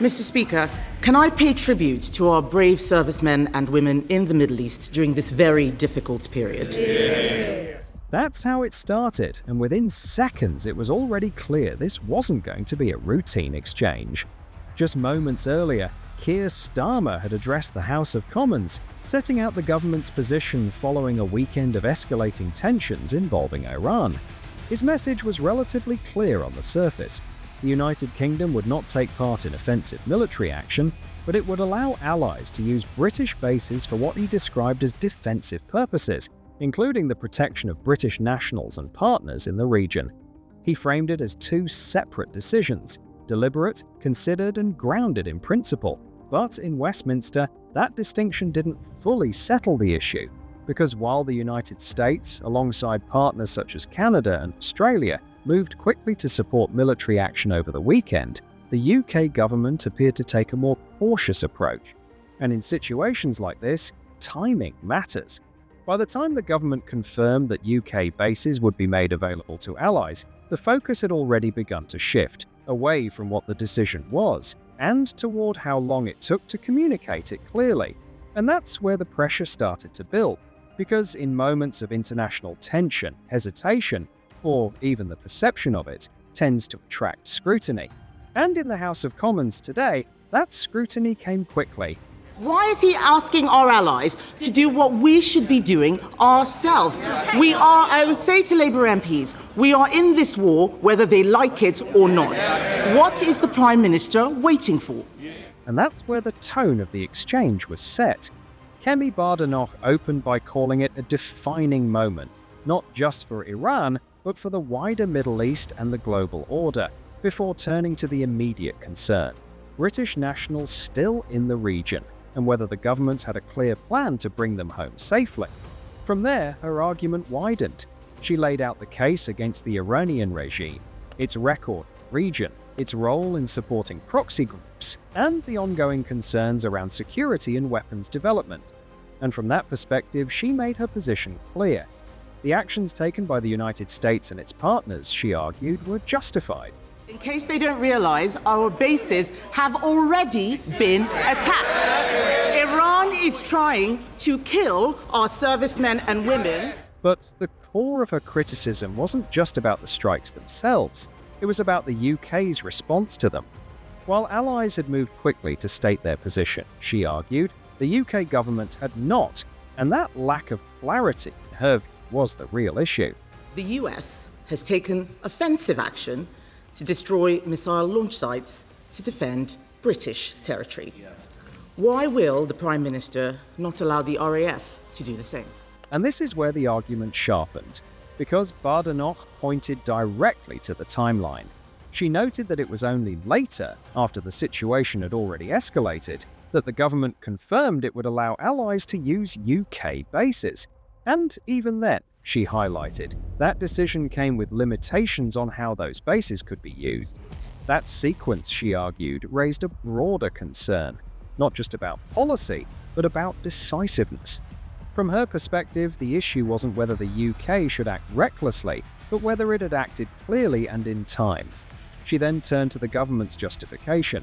Mr. Speaker, can I pay tribute to our brave servicemen and women in the Middle East during this very difficult period? That's how it started, and within seconds it was already clear this wasn't going to be a routine exchange. Just moments earlier, Keir Starmer had addressed the House of Commons, setting out the government's position following a weekend of escalating tensions involving Iran. His message was relatively clear on the surface. The United Kingdom would not take part in offensive military action, but it would allow allies to use British bases for what he described as defensive purposes, including the protection of British nationals and partners in the region. He framed it as two separate decisions, deliberate, considered, and grounded in principle. But in Westminster, that distinction didn't fully settle the issue, because while the United States, alongside partners such as Canada and Australia, moved quickly to support military action over the weekend, the UK government appeared to take a more cautious approach. And in situations like this, timing matters. By the time the government confirmed that UK bases would be made available to allies, the focus had already begun to shift, away from what the decision was, and toward how long it took to communicate it clearly. And that's where the pressure started to build, because in moments of international tension, hesitation, or even the perception of it, tends to attract scrutiny. And in the House of Commons today, that scrutiny came quickly. Why is he asking our allies to do what we should be doing ourselves? I would say to Labour MPs, we are in this war whether they like it or not. What is the Prime Minister waiting for? And that's where the tone of the exchange was set. Kemi Badenoch opened by calling it a defining moment, not just for Iran, but for the wider Middle East and the global order, before turning to the immediate concern: British nationals still in the region, and whether the government had a clear plan to bring them home safely. From there, her argument widened. She laid out the case against the Iranian regime, its record in the region, its role in supporting proxy groups, and the ongoing concerns around security and weapons development. And from that perspective, she made her position clear. The actions taken by the United States and its partners, she argued, were justified. In case they don't realize, our bases have already been attacked. Iran is trying to kill our servicemen and women. But the core of her criticism wasn't just about the strikes themselves. It was about the UK's response to them. While allies had moved quickly to state their position, she argued, the UK government had not, and that lack of clarity, in her view, was the real issue. The US has taken offensive action to destroy missile launch sites to defend British territory. Why will the Prime Minister not allow the RAF to do the same? And this is where the argument sharpened, because Badenoch pointed directly to the timeline. She noted that it was only later, after the situation had already escalated, that the government confirmed it would allow allies to use UK bases. And even then, she highlighted, that decision came with limitations on how those bases could be used. That sequence, she argued, raised a broader concern, not just about policy, but about decisiveness. From her perspective, the issue wasn't whether the UK should act recklessly, but whether it had acted clearly and in time. She then turned to the government's justification.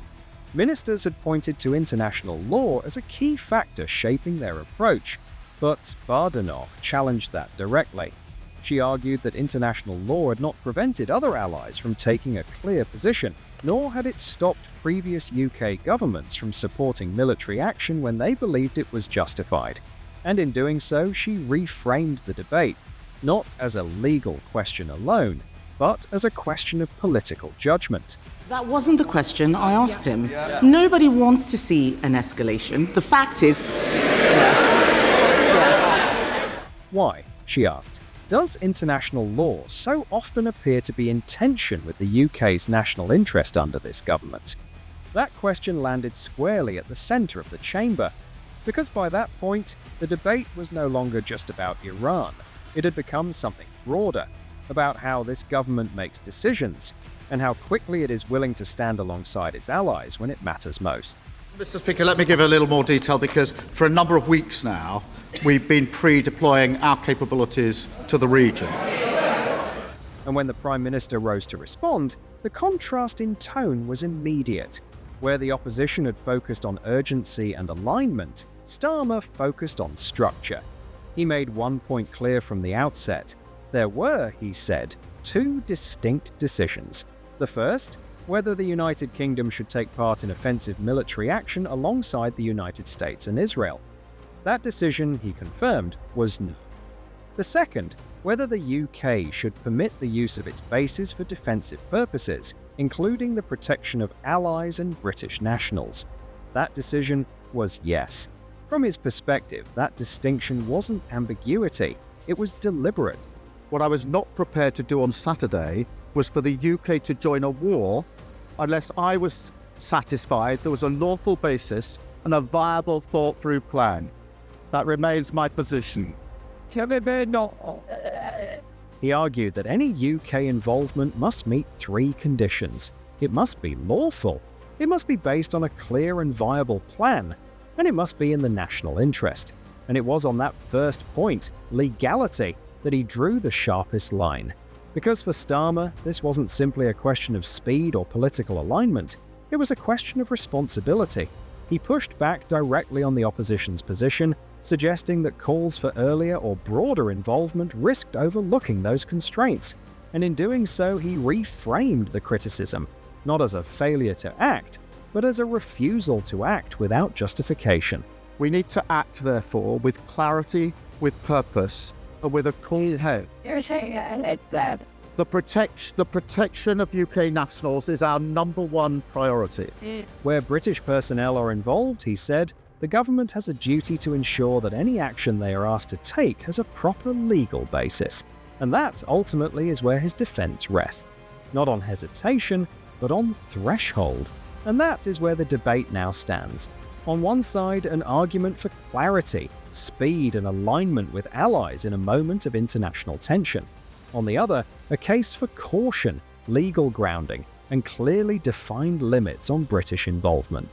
Ministers had pointed to international law as a key factor shaping their approach, but Badenoch challenged that directly. She argued that international law had not prevented other allies from taking a clear position, nor had it stopped previous UK governments from supporting military action when they believed it was justified. And in doing so, she reframed the debate, not as a legal question alone, but as a question of political judgment. That wasn't the question I asked him. Nobody wants to see an escalation. The fact is... Why? She asked. Does international law so often appear to be in tension with the UK's national interest under this government? That question landed squarely at the centre of the chamber, because by that point, the debate was no longer just about Iran. It had become something broader, about how this government makes decisions, and how quickly it is willing to stand alongside its allies when it matters most. Mr. Speaker, let me give a little more detail, because for a number of weeks now, we've been pre-deploying our capabilities to the region. And when the Prime Minister rose to respond, the contrast in tone was immediate. Where the opposition had focused on urgency and alignment, Starmer focused on structure. He made one point clear from the outset. There were, he said, two distinct decisions. The first, whether the United Kingdom should take part in offensive military action alongside the United States and Israel. That decision, he confirmed, was no. The second, whether the UK should permit the use of its bases for defensive purposes, including the protection of allies and British nationals. That decision was yes. From his perspective, that distinction wasn't ambiguity, it was deliberate. What I was not prepared to do on Saturday was for the UK to join a war unless I was satisfied there was a lawful basis and a viable, thought-through plan. That remains my position. Kemi Badenoch. He argued that any UK involvement must meet three conditions. It must be lawful, it must be based on a clear and viable plan, and it must be in the national interest. And it was on that first point, legality, that he drew the sharpest line. Because for Starmer, this wasn't simply a question of speed or political alignment, it was a question of responsibility. He pushed back directly on the opposition's position, suggesting that calls for earlier or broader involvement risked overlooking those constraints. And in doing so, he reframed the criticism, not as a failure to act, but as a refusal to act without justification. We need to act, therefore, with clarity, with purpose, and with a cool head. The protection of UK nationals is our number one priority. Where British personnel are involved, he said, the government has a duty to ensure that any action they are asked to take has a proper legal basis. And that, ultimately, is where his defence rests. Not on hesitation, but on threshold. And that is where the debate now stands. On one side, an argument for clarity, speed and alignment with allies in a moment of international tension. On the other, a case for caution, legal grounding, and clearly defined limits on British involvement.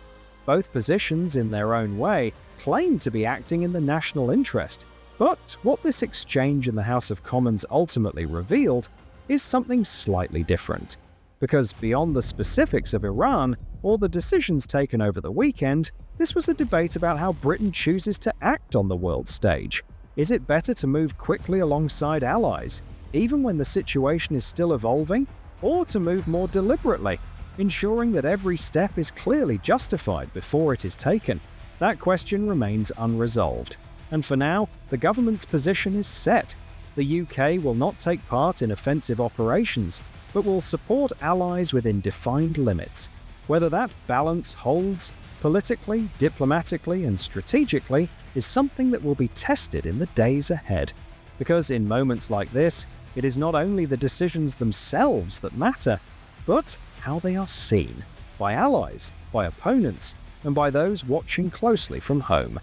Both positions, in their own way, claim to be acting in the national interest. But what this exchange in the House of Commons ultimately revealed is something slightly different. Because beyond the specifics of Iran or the decisions taken over the weekend, this was a debate about how Britain chooses to act on the world stage. Is it better to move quickly alongside allies, even when the situation is still evolving, or to move more deliberately, ensuring that every step is clearly justified before it is taken? That question remains unresolved. And for now, the government's position is set. The UK will not take part in offensive operations, but will support allies within defined limits. Whether that balance holds, politically, diplomatically, and strategically, is something that will be tested in the days ahead. Because in moments like this, it is not only the decisions themselves that matter, but how they are seen by allies, by opponents, and by those watching closely from home.